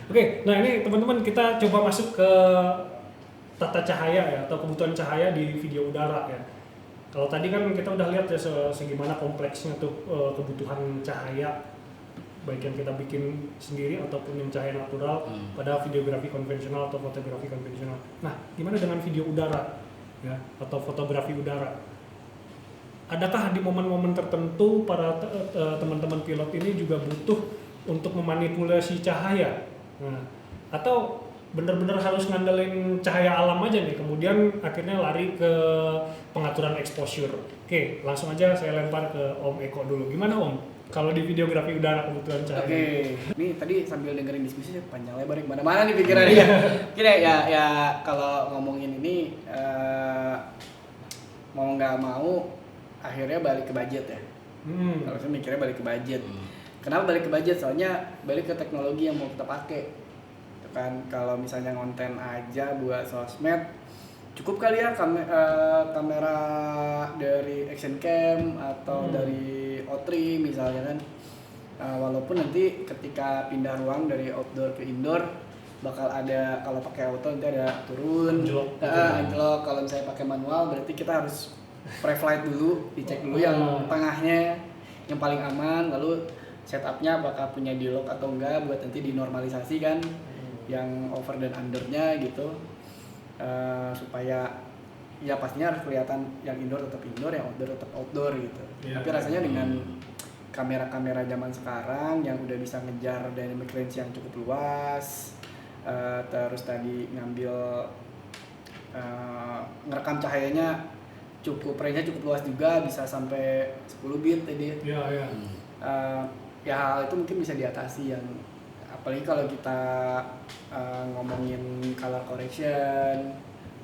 Oke, nah ini teman-teman kita coba masuk ke tata cahaya ya atau kebutuhan cahaya di video udara ya. Kalau tadi kan kita udah lihat ya segimana kompleksnya tuh kebutuhan cahaya baik yang kita bikin sendiri ataupun yang cahaya natural pada videografi konvensional atau fotografi konvensional. Nah, gimana dengan video udara ya atau fotografi udara? Adakah di momen-momen tertentu para teman-teman pilot ini juga butuh untuk memanipulasi cahaya? Nah, atau benar-benar harus ngandelin cahaya alam aja nih, kemudian akhirnya lari ke pengaturan exposure. Oke, langsung aja saya lempar ke Om Eko dulu. Gimana Om? Kalau di videografi udara kebutuhan cahaya? Oke, ini tadi sambil dengerin diskusi panjang lebar kemana-mana nih pikirannya. Mungkin ya kalau ngomongin ini mau nggak mau akhirnya balik ke budget ya. Kalau saya mikirnya balik ke budget. Kenapa balik ke budget? Soalnya balik ke teknologi yang mau kita pakai. Kan kalau misalnya konten aja buat sosmed cukup kali ya kamera dari action cam atau dari O3 misalnya kan, walaupun nanti ketika pindah ruang dari outdoor ke indoor bakal ada, kalau pakai auto nanti ada turun anjlok. Kalau misalnya pakai manual berarti kita harus pre-flight dulu, dicek dulu yang tengahnya yang paling aman, lalu setupnya apakah punya di-lock atau enggak buat nanti dinormalisasi kan yang over dan undernya gitu, supaya ya pastinya harus kelihatan yang indoor tetap indoor, yang outdoor tetap outdoor gitu. Tapi rasanya dengan kamera-kamera zaman sekarang yang udah bisa ngejar dynamic range yang cukup luas, terus tadi ngambil ngerekam cahayanya range-nya cukup luas juga, bisa sampai 10 bit tadi. Ya hal itu mungkin bisa diatasi, yang apalagi kalau kita ngomongin color correction,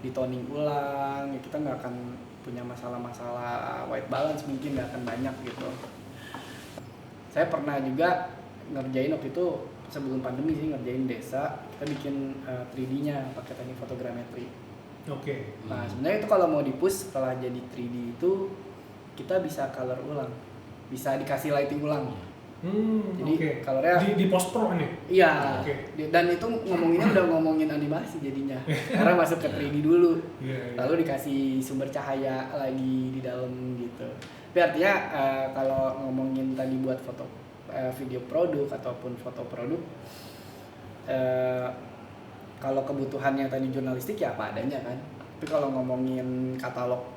ditoning ulang, ya kita nggak akan punya masalah white balance, mungkin nggak akan banyak gitu. Saya pernah juga ngerjain waktu itu sebelum pandemi sih, ngerjain desa, kita bikin 3D-nya pakai teknik fotogrametri. Nah sebenarnya itu kalau mau di-push setelah jadi 3D itu kita bisa color ulang, bisa dikasih lighting ulang. Jadi colornya di post pro nih. Iya. Dan itu ngomonginnya udah ngomongin animasi jadinya. Karena masuk ke 3D dulu. Lalu dikasih sumber cahaya lagi di dalam gitu. Tapi artinya kalau ngomongin tadi buat foto video produk ataupun foto produk, kalau kebutuhannya tadi jurnalistik ya apa adanya kan. Tapi kalau ngomongin katalog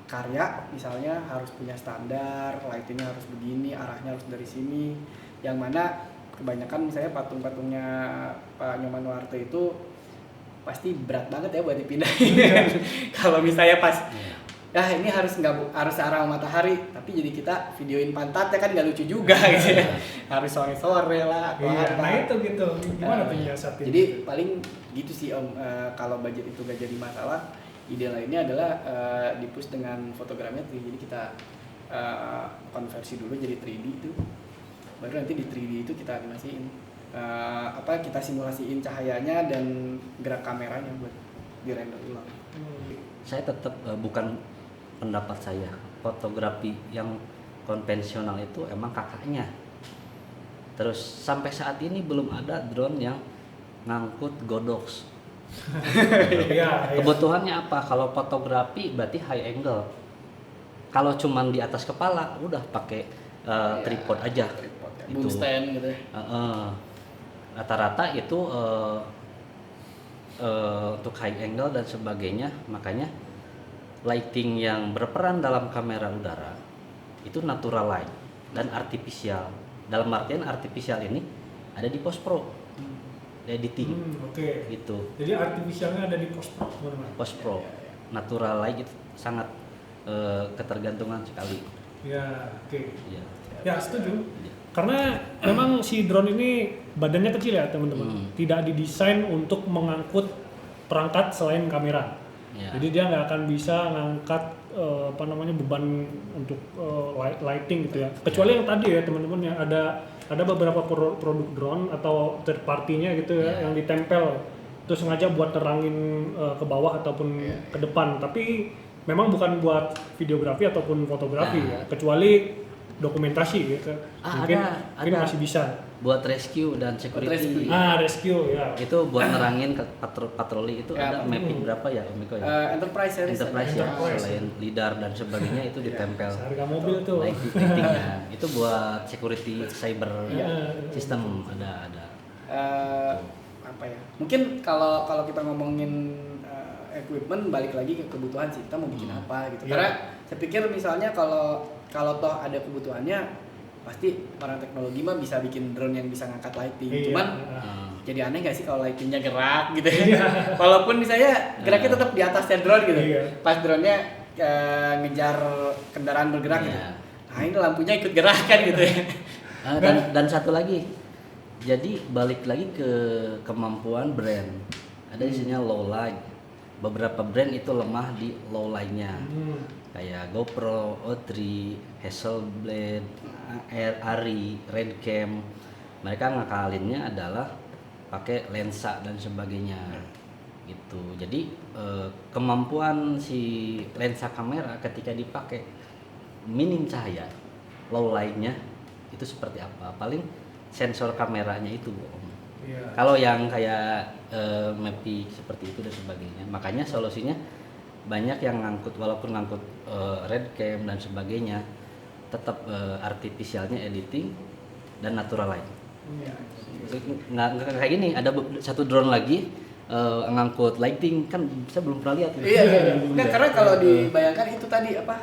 karya misalnya harus punya standar, lightingnya harus begini, arahnya harus dari sini, yang mana kebanyakan misalnya patung-patungnya Pak Nyoman Nuarte itu pasti berat banget ya buat dipindahin. Kalau misalnya pas ini harus arah matahari, tapi jadi kita videoin pantatnya kan nggak lucu juga gitu ya. Harus sore-sore lah atau apa. Nah itu gitu, gimana tuh nyiasatin? Jadi paling gitu sih Om, kalau budget itu gak jadi masalah. Ide lainnya adalah di-push dengan fotogrametri. Jadi kita konversi dulu jadi 3D itu. Baru nanti di 3D itu kita animasiin. Kita simulasiin cahayanya dan gerak kameranya buat di-render ulang. Saya tetap bukan pendapat saya. Fotografi yang konvensional itu emang kakaknya. Terus sampai saat ini belum ada drone yang ngangkut godox. Kebutuhannya apa? Kalau fotografi berarti high angle. Kalau cuman di atas kepala udah pakai tripod aja. Boom stand gitu. Rata-rata itu untuk high angle dan sebagainya. Makanya lighting yang berperan dalam kamera udara itu natural light dan artificial. Dalam artian artificial ini ada di post pro. Editing, gitu. Jadi artificialnya ada di post pro, post pro, natural light itu sangat ketergantungan sekali. Ya setuju. Karena memang si drone ini badannya kecil ya teman-teman, tidak didesain untuk mengangkut perangkat selain kamera. Jadi dia nggak akan bisa ngangkat beban untuk lighting gitu ya. Kecuali yang tadi ya teman-teman, yang ada beberapa produk drone atau third party-nya gitu ya, yang ditempel terus sengaja buat terangin ke bawah ataupun ke depan, tapi memang bukan buat videografi ataupun fotografi ya, kecuali dokumentasi gitu. Ah, Mungkin ada. masih bisa. Buat rescue dan security. Rescue ya. Itu buat nerangin ke patroli itu Ya, ada mapping berapa ya Om Iko ya? Enterprise series. Enterprise ya, Enterprise. selain lidar dan sebagainya itu ditempel Harga mobil tuh. lightingnya. Itu buat security cyber Iya. system ada. Apa ya? Mungkin kalau kita ngomongin equipment balik lagi ke kebutuhan sih, kita mau bikin apa gitu. Iya. Karena saya pikir misalnya kalau toh ada kebutuhannya pasti orang teknologi mah bisa bikin drone yang bisa ngangkat lighting. Iya. Cuman jadi aneh gak sih kalau lightingnya gerak gitu ya? Walaupun misalnya geraknya tetap di atasnya drone gitu. Iya. Pas drone-nya ngejar kendaraan bergerak gitu. Iya. Nah ini lampunya ikut gerak kan gitu ya. Dan satu lagi, jadi balik lagi ke kemampuan brand. Ada isinya low light. Beberapa brand itu lemah di low light-nya. Kayak GoPro, O3, Hasselblad, Arri, Redcam. Mereka ngakalinnya adalah pakai lensa dan sebagainya. Gitu. Jadi kemampuan si lensa kamera ketika dipakai minim cahaya, low light-nya itu seperti apa? Paling sensor kameranya itu, Om. Iya. Kalau yang kayak Mavic seperti itu dan sebagainya, makanya solusinya banyak yang ngangkut, walaupun ngangkut Redcam dan sebagainya, tetap artificialnya editing dan natural light. Nggak kayak gini, ada satu drone lagi ngangkut lighting, kan saya belum pernah lihat. Iya. Nggak, karena kalau dibayangkan itu tadi apa?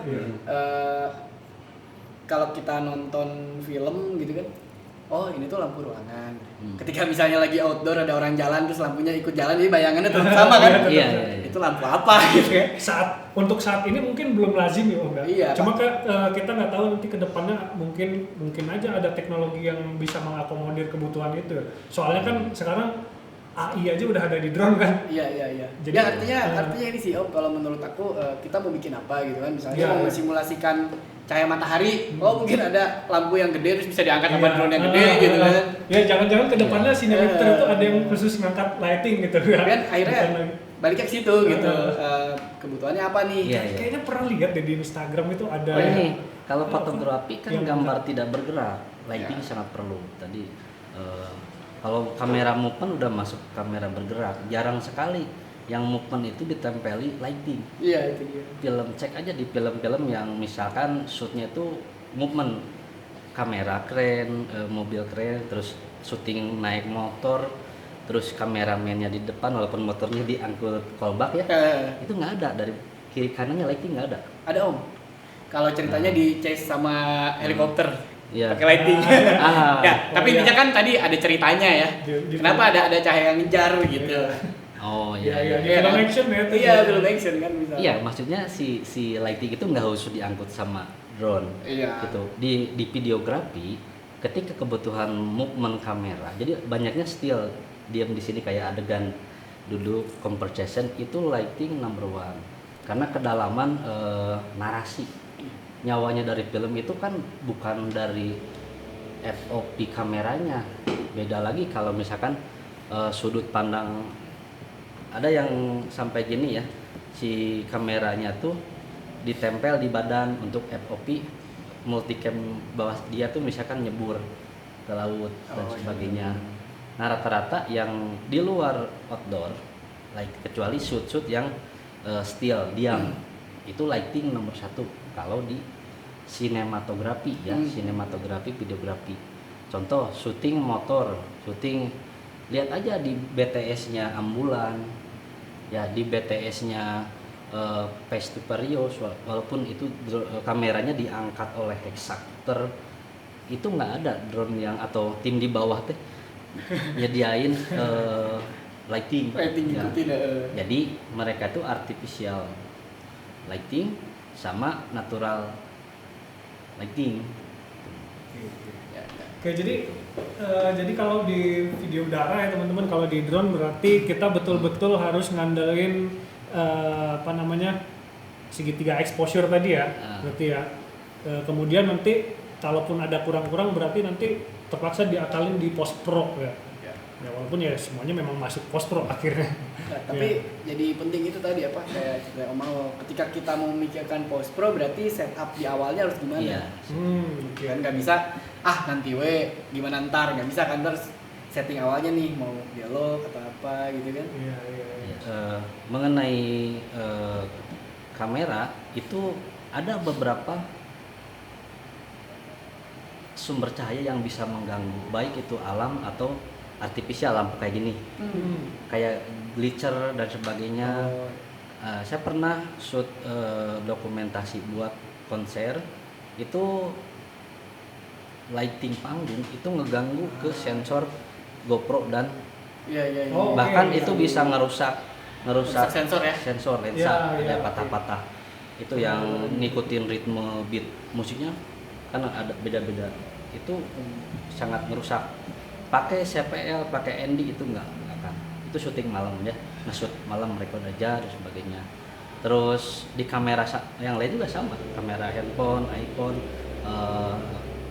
Kalau kita nonton film gitu kan, oh ini tuh lampu ruangan. Ketika misalnya lagi outdoor ada orang jalan terus lampunya ikut jalan, jadi bayangannya tetap sama kan? Iya. Itu lampu apa gitu kan? Untuk saat ini mungkin belum lazim ya Om ya. Iya, Cuma kita nggak tahu nanti ke depannya mungkin aja ada teknologi yang bisa mengakomodir kebutuhan itu. Soalnya kan sekarang AI aja udah ada di drone kan. Iya. Jadi, Ya artinya ini sih Om, kalau menurut aku kita mau bikin apa gitu kan? Misalnya Iya. mau mensimulasikan cahaya matahari, mungkin ada lampu yang gede terus bisa diangkat sama drone yang gede gitu kan? Ya jangan-jangan ke depannya Cinelifter itu ada yang khusus ngangkat lighting gitu ya. Kan akhirnya baliknya ke situ gitu. Kebutuhannya apa nih? Iya. Kayaknya pernah lihat deh di Instagram itu ada. Oh ini, kalau fotografi kan Yang gambar tidak bergerak, lighting sangat perlu. Tadi kalau kamera movement udah masuk kamera bergerak, jarang sekali yang movement itu ditempeli lighting. Iya itu dia. Cek aja di film-film yang misalkan shootnya itu movement, kamera keren, mobil keren, terus syuting naik motor, terus kameramennya di depan walaupun motornya diangkut kolbak ya, itu nggak ada, dari kiri kanannya lighting nggak ada. Ada Om. Kalau ceritanya di chase sama helikopter. Iya. Pakai lighting. Ya, tapi iya. intinya kan tadi ada ceritanya ya. Kenapa ada cahaya yang ngejar gitu. Oh Iya, iya. di film action ya itu. Iya, film action kan bisa. Iya, maksudnya si lighting itu nggak harus diangkut sama drone. Iya. Gitu. Di videografi, ketika kebutuhan movement kamera, jadi banyaknya still diam di sini kayak adegan duduk conversation, itu lighting number one. Karena kedalaman narasi, nyawanya dari film itu kan bukan dari FOV kameranya. Beda lagi kalau misalkan sudut pandang, ada yang sampai gini ya, si kameranya tuh ditempel di badan untuk FOV, multicam bawah dia tuh misalkan nyebur ke laut dan sebagainya. Nah rata-rata yang di luar outdoor, kecuali shoot yang still diam, itu lighting nomor satu. Kalau di sinematografi ya, sinematografi, videografi. Contoh syuting motor, syuting, lihat aja di BTS-nya ambulan, ya di BTS-nya Fast to Furious, walaupun itu kameranya diangkat oleh Exactor, itu nggak ada drone yang atau tim di bawah teh nyediain lighting. Ya. Jadi mereka tuh artificial lighting sama natural lighting. Oke, jadi kalau di video udara ya teman-teman, kalau di drone berarti kita betul-betul harus ngandelin segitiga exposure tadi ya, berarti ya. Kemudian nanti kalaupun ada kurang-kurang berarti nanti terpaksa diakalin di post pro ya. Ya walaupun ya semuanya memang masuk post pro akhirnya. Nah, tapi jadi penting itu tadi apa kayak cerita Om Mao, ketika kita mau memikirkan post pro berarti setup di awalnya harus gimana. Iya. Kan nggak bisa nanti gimana ntar, nggak bisa kan, terus setting awalnya nih mau dialog atau apa gitu kan. Iya. Mengenai kamera itu ada beberapa sumber cahaya yang bisa mengganggu, baik itu alam atau artifisial, lampu kayak gini, kayak glitcher dan sebagainya. Saya pernah shoot dokumentasi buat konser, itu lighting panggung itu ngeganggu ke sensor GoPro dan Iya. bahkan itu bisa ngerusak sensor ya. sensor lensa, Iya, ada patah-patah. Itu yang ngikutin ritme beat musiknya kan ada beda-beda. Itu sangat merusak. Pakai CPL, pakai ND itu enggak akan. Itu syuting malam ya. Nge-shoot malam record aja dan sebagainya. Terus di kamera yang lain juga sama. Kamera handphone, iPhone,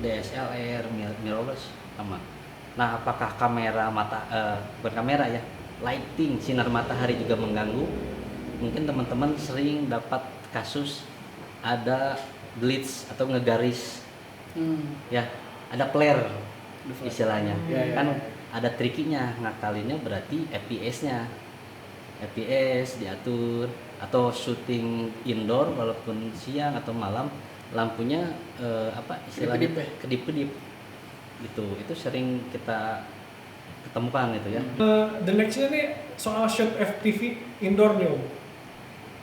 DSLR, mirrorless sama. Nah, apakah kamera bukan kamera ya, lighting, sinar matahari juga mengganggu? Mungkin teman-teman sering dapat kasus ada glitch atau ngegaris, ya, ada flare istilahnya. Kan ada trikinya, ngakalinnya berarti FPS-nya. FPS diatur, atau syuting indoor walaupun siang atau malam lampunya istilahnya kedip-kedip gitu. Itu sering kita ketemukan itu ya. The next-nya nih soal shoot FPV indoor nih Om.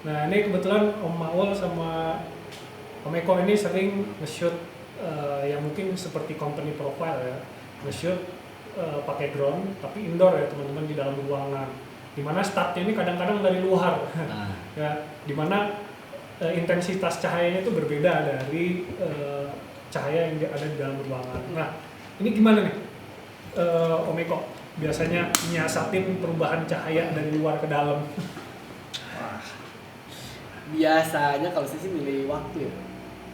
Nah ini kebetulan Om Maul sama Om Eko ini sering nge-shoot yang mungkin seperti company profile ya, nge-shoot pakai drone tapi indoor ya teman-teman, di dalam ruangan. Dimana startnya ini kadang-kadang dari luar, ya, dimana intensitas cahayanya itu berbeda dari cahaya yang ada di dalam ruangan. Nah ini gimana nih Om Eko biasanya nyiasatin perubahan cahaya dari luar ke dalam? Wah, biasanya kalau saya sih milih waktu ya.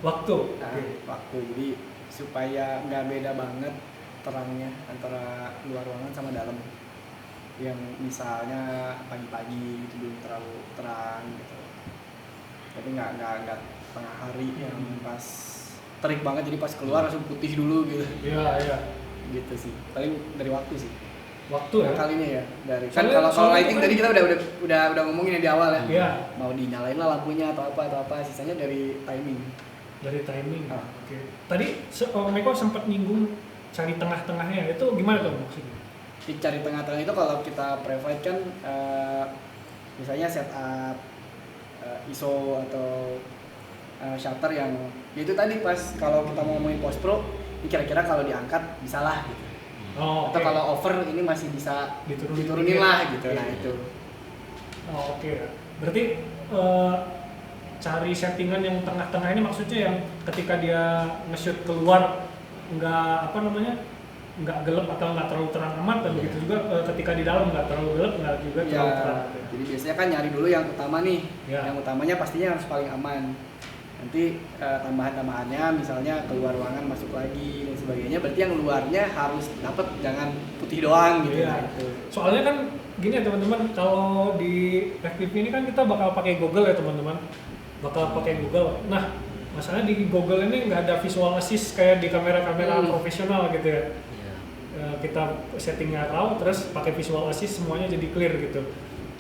Waktu? Waktu, jadi supaya nggak beda banget terangnya antara luar ruangan sama dalam. Yang misalnya pagi-pagi itu belum terlalu terang gitu, tapi nggak tengah hari yang pas terik banget jadi pas keluar langsung putih dulu gitu. Iya. Gitu sih, paling dari waktu sih. Waktu ya? Kalinya ya dari kan kalau lighting tadi kita udah ngomongin di awal ya. Iya. Mau dinyalain lah lampunya atau apa, sisanya dari timing. Dari timing. Ah. Oke. Tadi Om Eko sempat nyinggung cari tengah-tengahnya, itu gimana tuh maksudnya? Cari tengah-tengah itu kalau kita provide kan misalnya setup ISO atau shutter yang itu tadi pas kalau kita mau ngomongin post pro ini kira-kira kalau diangkat bisa lah gitu. Atau kalau over ini masih bisa diturunin lah gitu. Nah itu. Oke. Berarti cari settingan yang tengah-tengah ini maksudnya yang ketika dia nge-shoot keluar nggak gelap atau nggak terlalu terang amat, dan begitu juga ketika di dalam nggak terlalu gelap nggak juga terlalu terang. Jadi biasanya kan nyari dulu yang utama nih. Yang utamanya pastinya harus paling aman. Nanti tambahan-tambahannya misalnya keluar ruangan masuk lagi dan sebagainya, berarti yang luarnya harus dapat, jangan putih doang gitu. Iya. Gitu. Soalnya kan gini ya teman-teman, kalau di FPV ini kan kita bakal pakai Google ya teman-teman, bakal pakai Google. Nah masalahnya di Google ini nggak ada visual assist kayak di kamera-kamera profesional gitu ya. Kita settingnya raw terus pakai visual assist semuanya jadi clear gitu.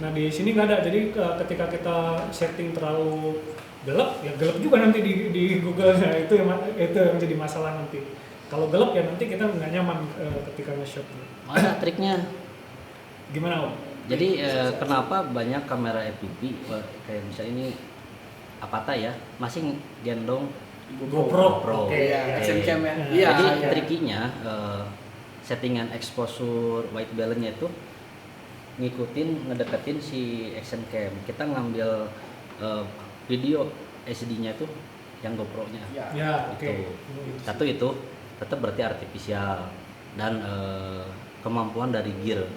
Nah di sini nggak ada, jadi ketika kita setting terlalu gelap ya gelap juga nanti di Google-nya, itu yang jadi masalah nanti. Kalau gelap ya nanti kita nggak nyaman ketika nge-shoot. Ada triknya. Gimana Om? Jadi kenapa banyak kamera FPV kayak misalnya ini Avata ya masih gendong GoPro. Oke, action cam ya. Iya. Jadi trikinya settingan exposure white balance-nya itu ngedeketin si action cam. Kita ngambil video SD-nya itu yang GoPro-nya. Ya, Itu. Satu itu tetap berarti artifisial dan kemampuan dari gear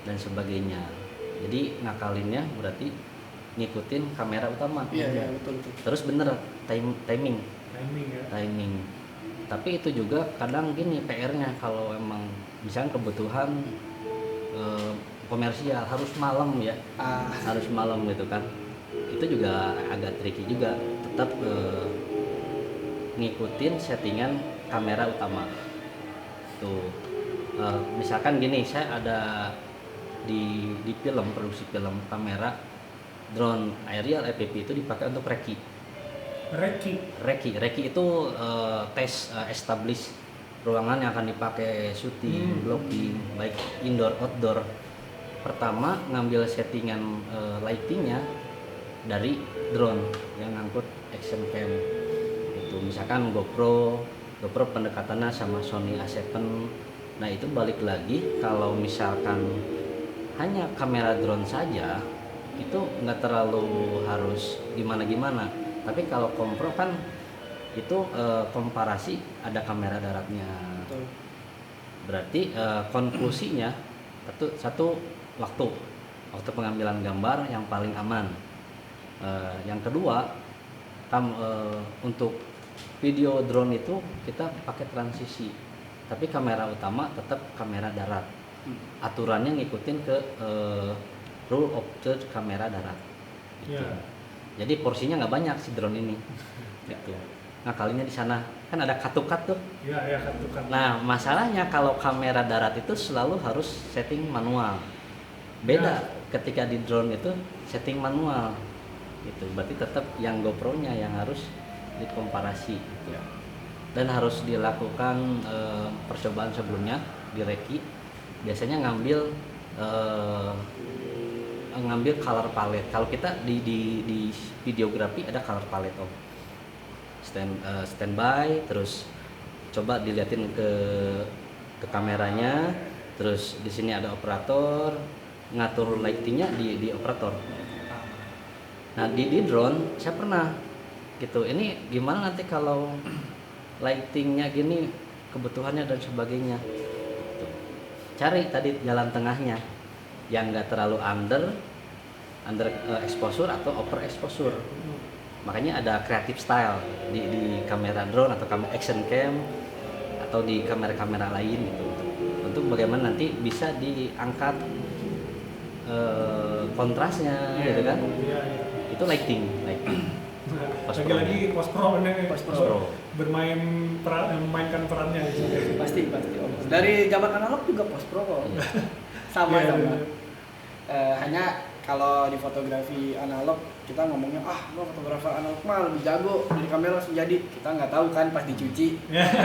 dan sebagainya. Jadi ngakalinnya berarti ngikutin kamera utama. Iya, betul. Terus bener timing. Ya. Tapi itu juga kadang gini PR-nya, kalau emang misalnya kebutuhan komersial harus malam ya, harus malam gitu kan. Itu juga agak tricky juga, tetap ngikutin settingan kamera utama tuh. Misalkan gini, saya ada di film, produksi film, kamera drone aerial FPV itu dipakai untuk Reki itu tes establish ruangan yang akan dipakai syuting, blocking, baik indoor outdoor. Pertama ngambil settingan lightingnya dari drone yang ngangkut action cam. Itu misalkan GoPro pendekatannya sama Sony A7. Nah itu balik lagi, kalau misalkan hanya kamera drone saja itu nggak terlalu harus gimana. Tapi kalau kompro kan itu komparasi ada kamera daratnya. Betul. Berarti konklusinya satu waktu pengambilan gambar yang paling aman. Yang kedua, untuk video drone itu kita pakai transisi, tapi kamera utama tetap kamera darat. Aturannya ngikutin ke rule of third kamera darat. Gitu. Jadi porsinya nggak banyak si drone ini. Gitu. Nah kalinya di sana kan ada cut-to-cut tuh. Iya, cut-to-cut. Nah masalahnya kalau kamera darat itu selalu harus setting manual. Beda ketika di drone itu setting manual. Gitu. Berarti tetap yang GoPro-nya yang harus dikomparasi. Gitu. Dan harus dilakukan percobaan sebelumnya di reki. Biasanya ngambil color palette. Kalau kita di videografi ada color palette om. Standby, terus coba diliatin ke kameranya, terus di sini ada operator, ngatur lightingnya di operator. Nah di drone saya pernah gitu. Ini gimana nanti kalau lightingnya gini, kebutuhannya dan sebagainya. Gitu. Cari tadi jalan tengahnya yang nggak terlalu under exposure atau over exposure. Makanya ada creative style di kamera drone atau kamera action cam atau di kamera-kamera lain gitu. Untuk bagaimana nanti bisa diangkat kontrasnya gitu kan. Itu lighting. Lagi-lagi post pro memainkan perannya gitu. Pasti om. Dari zaman analog juga post pro kok. Sama. Hanya kalau di fotografi analog kita ngomongnya lo fotografer analog mah lebih jago dari kamera langsung jadi. Kita nggak tahu kan pas dicuci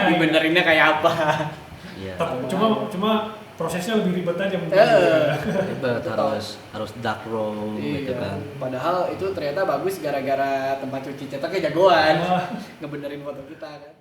dibenerinnya kayak apa. Iya. Cuma prosesnya lebih ribet aja mungkin. Ribet, harus dark room gitu kan. Padahal itu ternyata bagus gara-gara tempat cuci cetaknya jagoan ngebenerin foto kita kan.